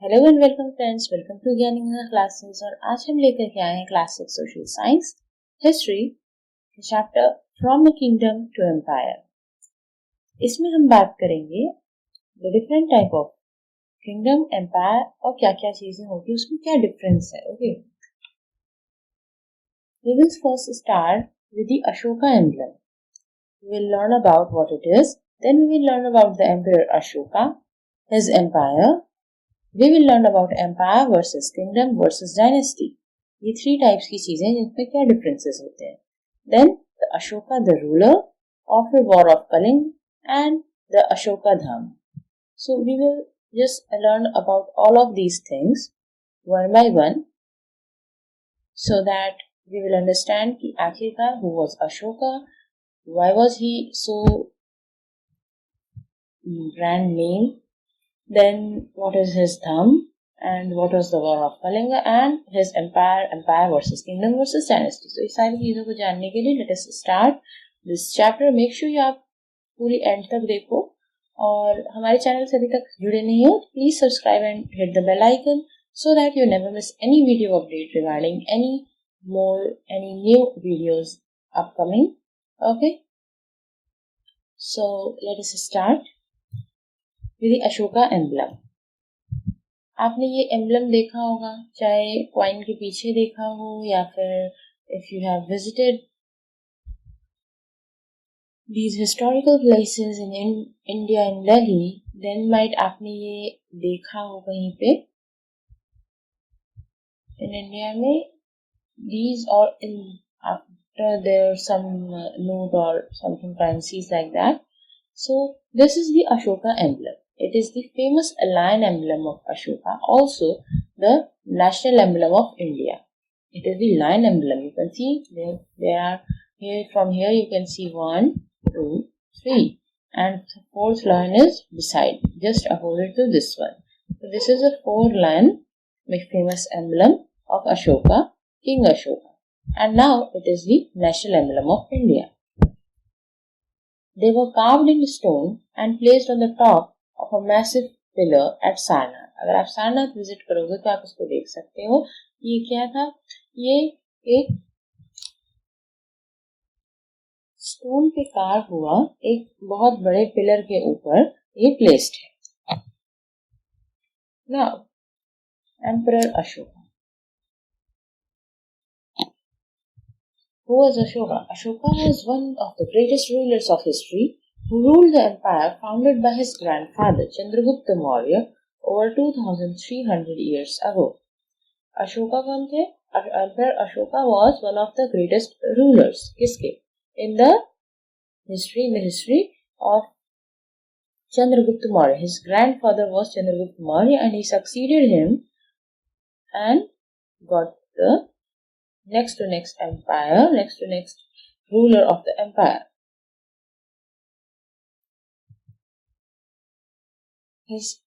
Hello and welcome friends, welcome to Gyaning classes. और आज हम लेकर के आए हैं class 6 social science history chapter from the kingdom to empire. इसमें हम बात करेंगे the different type of kingdom, empire और क्या क्या चीजें होती है, उसमें क्या डिफरेंस है। Okay, we will first start with the Ashoka emblem. We will learn about what it is, then we will learn about the Emperor Ashoka, his empire. We will learn about empire versus kingdom versus dynasty. ये three types की चीजें जिनमें क्या differences होते हैं. Then the Ashoka, the ruler of the war of Kaling, and the Ashoka Dham. So we will just learn about all of these things one by one, so that we will understand कि आखिरकार who was Ashoka, why was he so brand name. Then what is his thumb and what was the war of Kalinga and his empire versus kingdom versus dynasty. So इस सारी चीजों को जानने के लिए let us start this chapter. Make sure you आप पूरी and तक देखो, और हमारे चैनल से अभी तक जुड़े नहीं हो तो please subscribe and hit the bell icon so that you never miss any video update regarding any new videos upcoming. Okay, so let us start with the Ashoka Emblem. आपने ये एम्बलम देखा होगा, चाहे कॉइन के पीछे देखा हो या फिर if you have visited these historical places in India and Delhi, then might आपने ये देखा हो कहीं पे in India में these, or in after there some note or something fancies like that. So this is the Ashoka emblem. It is the famous lion emblem of Ashoka, also the national emblem of India. It is the lion emblem. You can see there are here, from here you can see 1, 2, 3, and the fourth lion is beside, just opposite to this one. So this is a 4-lion famous emblem of Ashoka, King Ashoka, and now it is the national emblem of India. They were carved in stone and placed on the top of a massive pillar at Sarnath. अगर आप Sarnath visit करोगे तो आप इसको देख सकते हो. ये क्या था? ये एक स्टोन पे कार्व हुआ एक बहुत बड़े पिलर के ऊपर ये प्लेस्ड है. Now, Emperor Ashoka. Who was Ashoka? Ashoka was one of the greatest rulers of history who ruled the empire founded by his grandfather Chandragupta Maurya over 2300 years ago. Ashoka कौन थे? Emperor Ashoka was one of the greatest rulers. किसके? In the history of Chandragupta Maurya. His grandfather was Chandragupta Maurya and he succeeded him and got the next to next ruler of the empire. His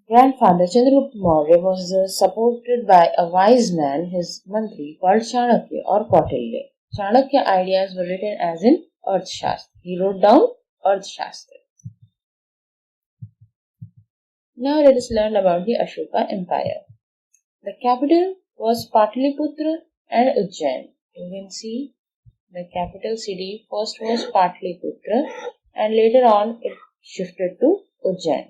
grandfather Chandragupta Maurya was supported by a wise man, his mantri, called Chanakya or Kautilya. Chanakya ideas were written as in Arthashastra. He wrote down Arthashastra. Now let us learn about the Ashoka Empire. The capital was Patliputra and Ujjain. You can see the capital city first was Patliputra and later on it shifted to Ujjain.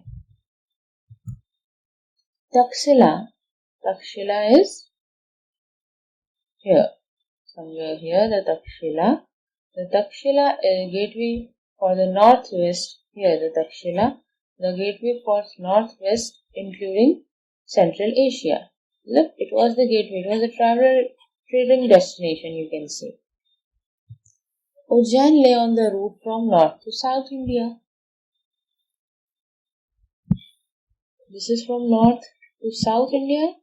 Takshila is here, somewhere here. The Takshila gateway for the northwest. Here the Takshila, the gateway for northwest, including Central Asia. Look, it was the gateway. It was a trading destination. You can see. Ujjain lay on the route from north to south India. This is from north to south India.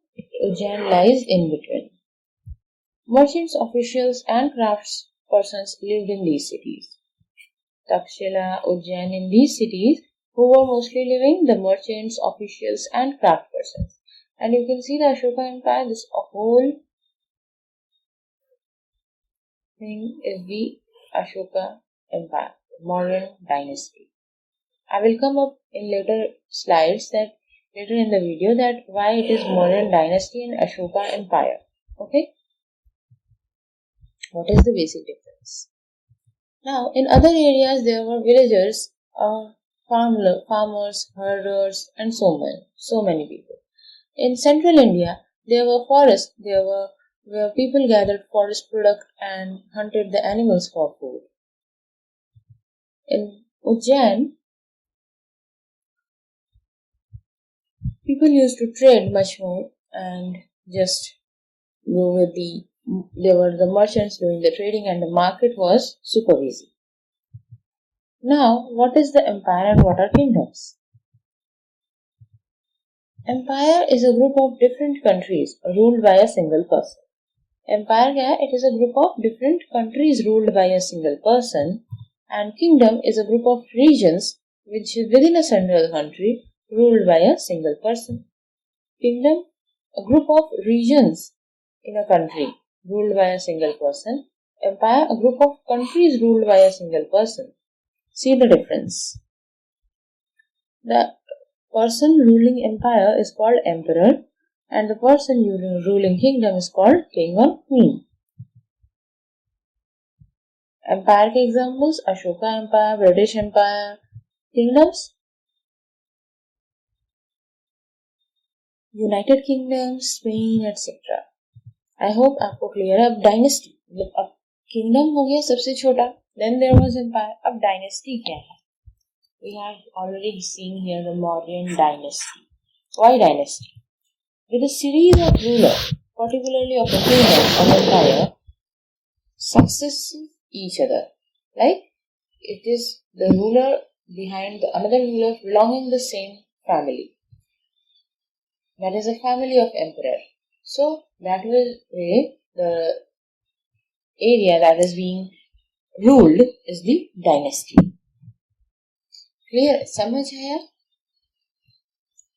Ujjain lies in between. Merchants, officials, and craftspersons lived in these cities. Takshila, Ujjain, in these cities, who were mostly living? The merchants, officials, and craftspersons. And you can see the Ashoka Empire. This whole thing is the Ashoka Empire, Mauryan Dynasty. I will come up in later slides that later in the video that why it is Mauryan Dynasty and Ashoka Empire. Okay, what is the basic difference? Now, in other areas there were villagers, farmers, herders, and so many people. In central India, there were forests. There were where people gathered forest product and hunted the animals for food. In Ujjain, people used to trade much more and just go with there were the merchants doing the trading and the market was super busy. Now, what is the empire and what are kingdoms? Empire is a group of different countries ruled by a single person. Empire क्या है? It is a group of different countries ruled by a single person, and kingdom is a group of regions which is within a central country ruled by a single person. Kingdom, a group of regions in a country ruled by a single person. Empire, a group of countries ruled by a single person. See the difference. The person ruling empire is called emperor, and the person ruling kingdom is called king or queen. Empire के examples: Ashoka Empire, British Empire. Kingdoms: United Kingdom, Spain, etc. I hope आपको clear है. अब dynasty, मतलब अब kingdom हो गया सबसे छोटा, then there was empire. अब dynasty क्या है? We have already seen here the Mauryan dynasty. Why dynasty? With a series of rulers, particularly of a kingdom or empire, successive each other. Like it is the ruler behind another ruler belonging the same family. That is a family of emperor. So that way the area that is being ruled is the dynasty. Clear? समझ आया?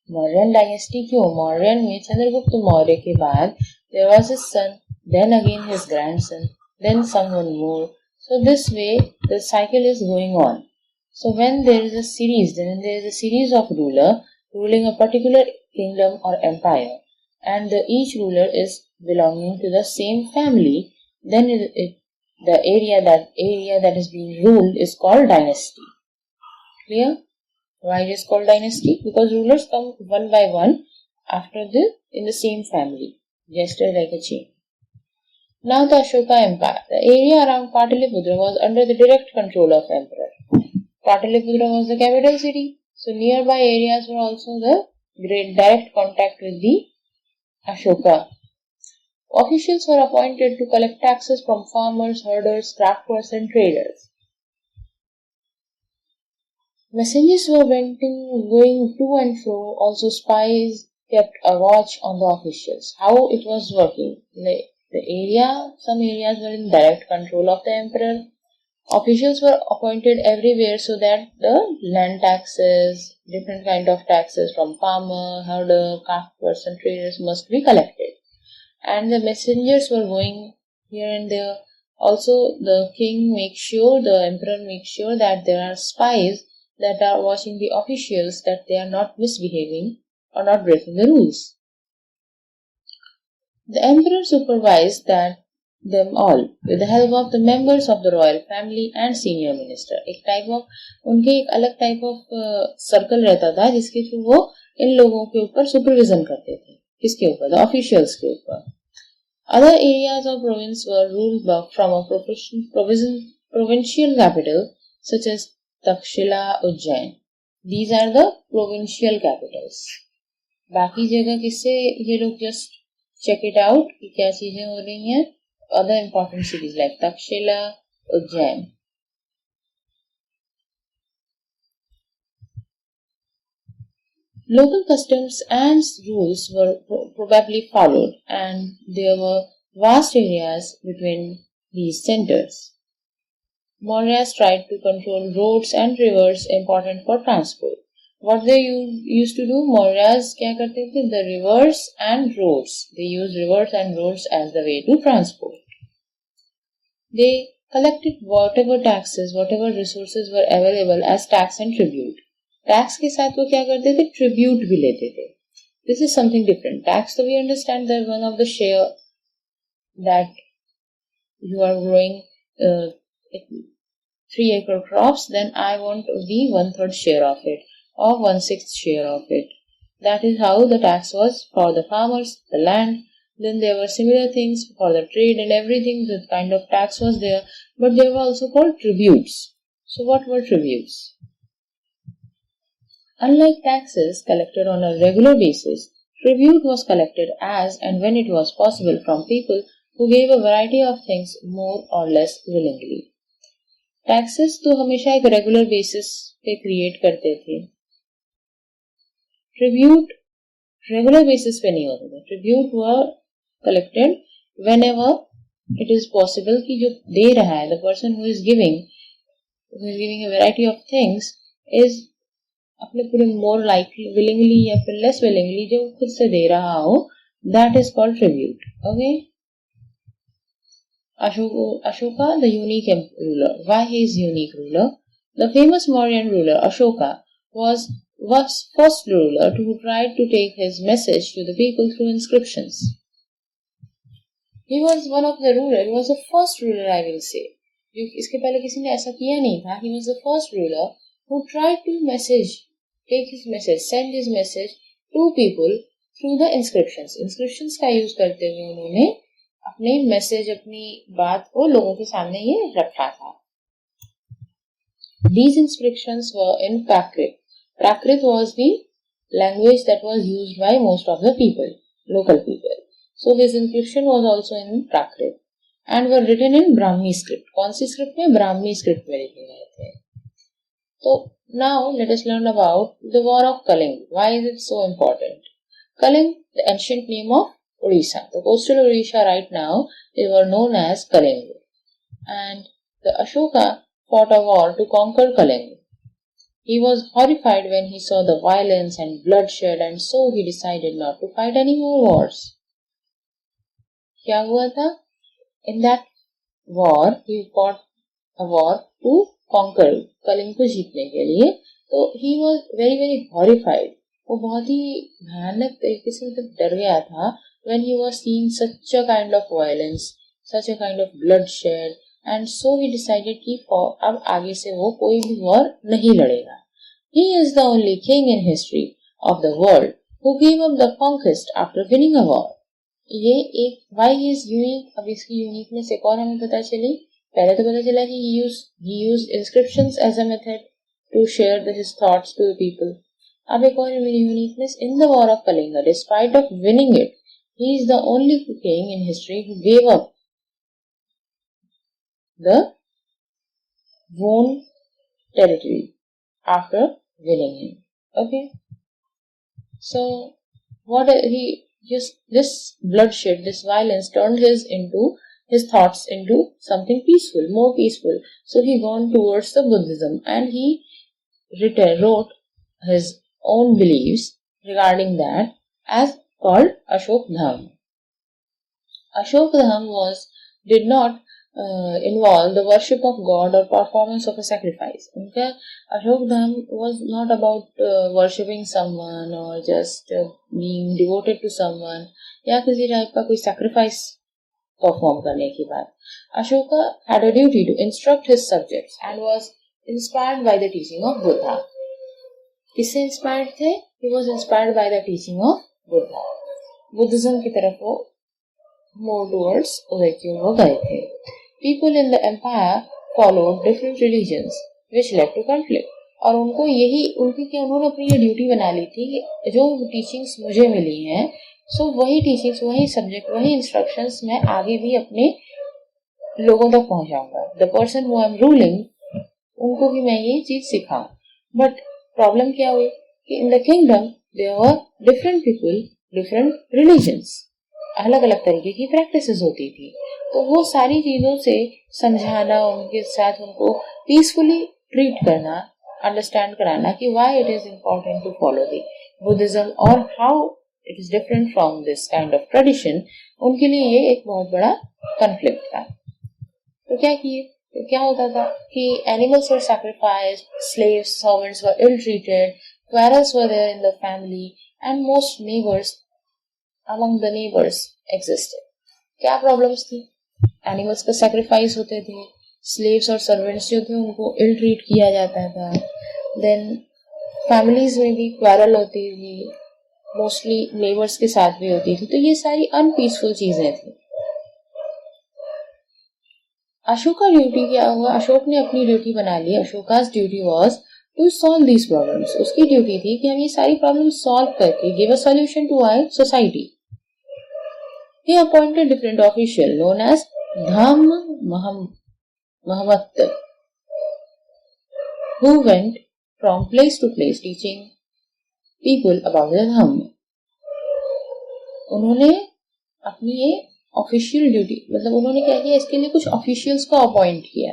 Mauryan dynasty क्यों? Mauryan में चंद्रगुप्त मौर्य के बाद there was his son, then again his grandson, then someone more. So this way the cycle is going on. So when there is a series, then there is a series of ruler ruling a particular kingdom or empire, and each ruler is belonging to the same family, then the area that is being ruled is called dynasty. Clear? Why it is called dynasty? Because rulers come one by one in the same family, just like a chain. Now the Ashoka Empire. The area around Pataliputra was under the direct control of emperor. Pataliputra was the capital city, so nearby areas were also the direct contact with the Ashoka. Officials were appointed to collect taxes from farmers, herders, crafters and traders. Messengers were going to and fro. Also spies kept a watch on the officials. How it was working? Some areas were in direct control of the emperor. Officials were appointed everywhere so that the land taxes, different kind of taxes from farmer, herder, crafters and traders must be collected. And the messengers were going here and there. Also the emperor makes sure that there are spies that are watching the officials, that they are not misbehaving or not breaking the rules. The emperor supervised them all with the help of the members of the royal family and senior minister. उनके एक अलग type of circle रहता था जिसके through वो इन लोगों के ऊपर supervision करते थे. किसके ऊपर? The officials के ऊपर. Other areas of province were ruled from a provincial capital such as Takshila, Ujjain. These are the provincial capitals. बाकी जगह किससे ये लोग just check it out कि क्या चीजें हो रही हैं. Other important cities like Takshila, Ujjain. Local customs and rules were probably followed, and there were vast areas between these centers. Mauryas tried to control roads and rivers important for transport. What they used to do, Mauryas क्या करते थे? The rivers and roads. They used rivers and roads as the way to transport. They collected whatever taxes, whatever resources were available as tax and tribute. Tax के साथ वो क्या करते थे? Tribute भी लेते थे. this is something different. Tax, so we understand that one of the share that you are growing 3-acre crops, then I want the 1/3 share of it or 1/6 share of it. That is how the tax was for the farmers, the land. Then there were similar things for the trade and everything. The kind of tax was there, but they were also called tributes. So what were tributes? Unlike taxes collected on a regular basis, tribute was collected as and when it was possible from people who gave a variety of things more or less willingly. Taxes तो हमेशा एक regular basis पे create करते थे, tribute regular basis पे नहीं होता था. Tribute were collected when ever it is possible कि जो दे रहा है, the person who is giving a variety of things is अपने पूरे मोर लाइकली विलिंगली या फिर लेस विलिंगली जो खुद से दे रहा हो, that is called tribute. Okay. Ashoka, the unique ruler. Why he is unique ruler? The famous Mauryan ruler Ashoka was first ruler who tried to take his message to the people through inscriptions. He was one of the ruler. He was the first ruler, I will say. इसके पहले किसी ने ऐसा किया नहीं था. He was the first ruler who tried to take his message, send his message to people through the inscriptions. Inscriptions का use करते हुए उन्होंने अपने मैसेज, अपनी बात को लोगों के सामने ये रखा था. These inscriptions were in Prakrit. Prakrit was the language that was used by most of the people, local people. So his inscription was also in Prakrit and were written in Brahmi script. कौन सी script में? Brahmi script में लिखे गए थे. So now let us learn about the war of Kaling. Why is it so important? Kaling, the ancient name of Odisha. The coastal Odisha right now, they were known as Kaling. And the Ashoka fought a war to conquer Kaling. He was horrified when he saw the violence and bloodshed, and so he decided not to fight any more wars. क्या हुआ था? In that war, he fought a war to conquer Kaling को जीतने के लिए. तो he was very horrified. वो बहुत ही भयानक तरीके से डर गया था when he was seeing such a kind of violence, such a kind of bloodshed, and so he decided कि अब आगे से वो कोई भी war नहीं लड़ेगा. He is the only king in history of the world who gave up the conquest after winning a war. ये एक why he is unique. अब इसकी uniqueness एक और हमें पता चली. पहले तो पता चला कि he used inscriptions as a method to share his thoughts to the people. अब एक और uniqueness in the war of Kalinga, despite of winning it, he is the only king in history who gave up the won territory after winning it. Okay. So what he just this bloodshed, this violence turned his thoughts into something peaceful, more peaceful. So he gone towards the Buddhism and he wrote his own beliefs regarding that as called Ashok Dham. Ashok Dham did not involve the worship of God or performance of a sacrifice. उनका Ashok Dham was not about worshipping someone or just being devoted to someone या किसी type का कोई sacrifice perform करने की बात. Ashoka had a duty to instruct his subjects and was inspired by the teaching of Buddha. किससे inspired थे? He was inspired by the teaching of Buddha. Buddhism की तरफ वो more towards उधर की ओर गए थे. People in the empire followed different religions, which led to conflict. और उनको उन्होंने अपनी ये ड्यूटी बना ली थी कि जो टीचिंग्स मुझे मिली हैं, सो वही टीचिंग्स, वही सब्जेक्ट, वही इंस्ट्रक्शंस मैं आगे भी अपने लोगों तक पहुंचाऊंगा. The person who I am ruling, उनको भी मैं ये चीज सिखाऊं. बट प्रॉब्लम क्या हुई कि in the kingdom there were different people, different religions, अलग अलग तरीके की प्रैक्टिसेस होती थी. तो वो सारी चीजों से समझाना, उनके साथ उनको पीसफुली ट्रीट करना, अंडरस्टैंड कराना कि why it is important to follow the Buddhism और how it is different from this kind of tradition, उनके लिए ये एक बहुत बड़ा कॉन्फ्लिक्ट था. तो क्या किए, क्या होता था कि animals were sacrificed, slaves, servants were ill treated, quarrels were there in the family, and most neighbors among the neighbors existed. क्या प्रॉब्लम्स थी? एनिमल्स का सेक्रीफाइस होते थे, स्लेव्स और सर्वेंट्स जो थे उनको इल ट्रीट किया जाता था, देन फैमिलीज में भी क्वारल होती थी, मोस्टली नेबर्स के साथ भी होती थी, तो ये सारी अनपीसफुल चीजें थी। अशोक का ड्यूटी क्या हुआ? अशोक ने अपनी ड्यूटी बना ली। Ashoka's duty was to solve these problems. उसकी ड्यूटी थी कि हम ये सारी प्रॉब्लम्स सॉल्व करके give a solution to our society. He appointed different officials known as Mahamat, who went from place to place teaching people about the Dhamma. उन्होंने अपनी ये ऑफिशियल ड्यूटी, मतलब उन्होंने क्या किया, इसके लिए कुछ ऑफिशियल्स को अपॉइंट किया।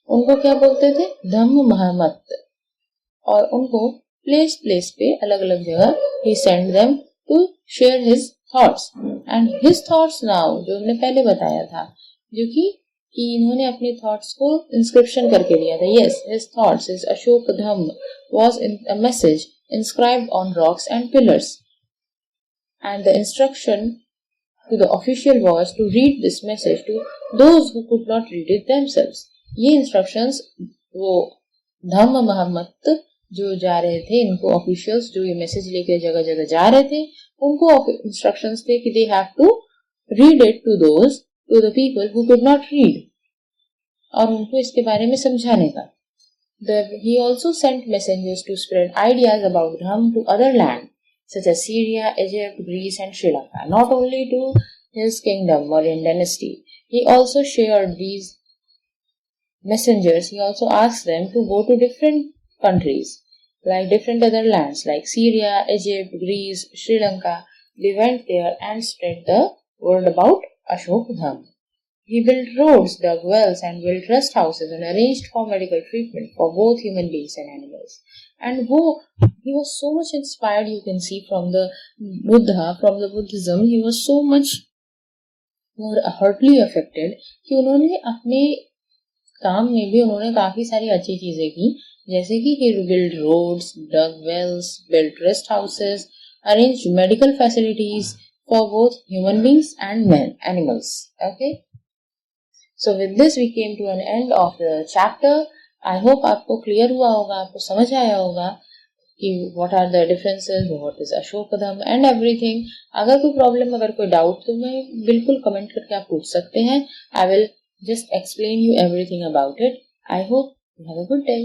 उनको क्या बोलते थे? धम्म महमत। और उनको प्लेस प्लेस पे अलग अलग जगह ही send them to share his thoughts and his thoughts now, जो हमने पहले बताया था, जो कि इन्होंने अपने थॉट्स को इंस्क्रिप्शन करके दिया था। Yes, his thoughts, his Ashok Dhamma was in a message inscribed on rocks and pillars, and the instruction to the official was to read this message to those who could not read it themselves. ये instructions वो धम्म महम्मत जो जा रहे थे, इनको officials जो ये message लेकर जगह जगह जा रहे थे, उनको इंस्ट्रक्शंस थे कि they have to read it to the people who could not read, और उनको इसके बारे में समझाने का। He also sent messengers to spread ideas about Dham to other lands such as Syria, Egypt, Greece and Sri Lanka, not only to his kingdom or in Dynasty. He also shared these messengers, he also asked them to go to different countries, like different other lands like Syria, Egypt, Greece, Sri Lanka. They went there and spread the word about Ashoka Dham. He built roads, dug wells and built rest houses and arranged for medical treatment for both human beings and animals. And he was so much inspired, you can see, from the Buddhism. He was so much more heartily affected कि उन्होंने अपने काम में भी उन्होंने काफी सारी अच्छी चीजें की, जैसे कि he built roads, dug wells, built rest houses, arranged medical facilities for both human beings and animals. Okay. So with this we came to an end of the chapter. I hope आपको clear हुआ होगा, आपको समझ आया होगा कि what are the differences, what is Ashoka Dham and everything. अगर कोई problem, अगर कोई doubt, तो मैं बिल्कुल comment करके आप पूछ सकते हैं. I will just explain you everything about it. I hope you have a good day.